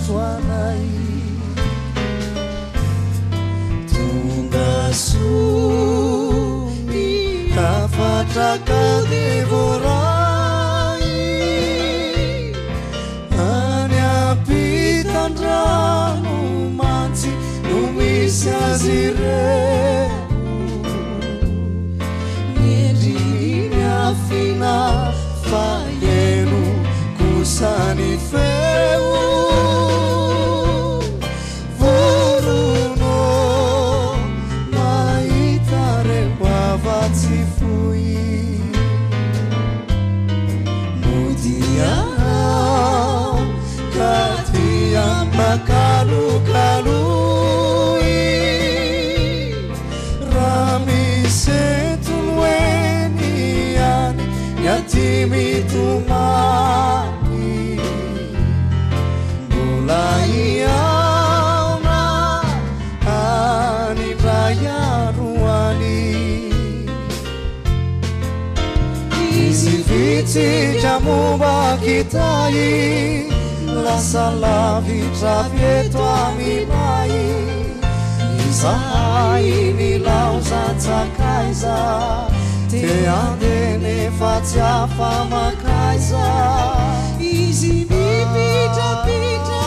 soanay tonga soy afatraka devoray any ampitandrano mantsy no misy azy ireo miendriny afina fa eno kosany feo vorono mahita reo avatsy foy modianao ka dia makalokaloy raha misy entolo eny any yaty mitomany mbola iaona any ray aroany izy vitsitra momba kitay lasa lavitra vieto aminay izahay nilaozantsakaiza te andene fa tsy afamakaiza izy mipitrapitra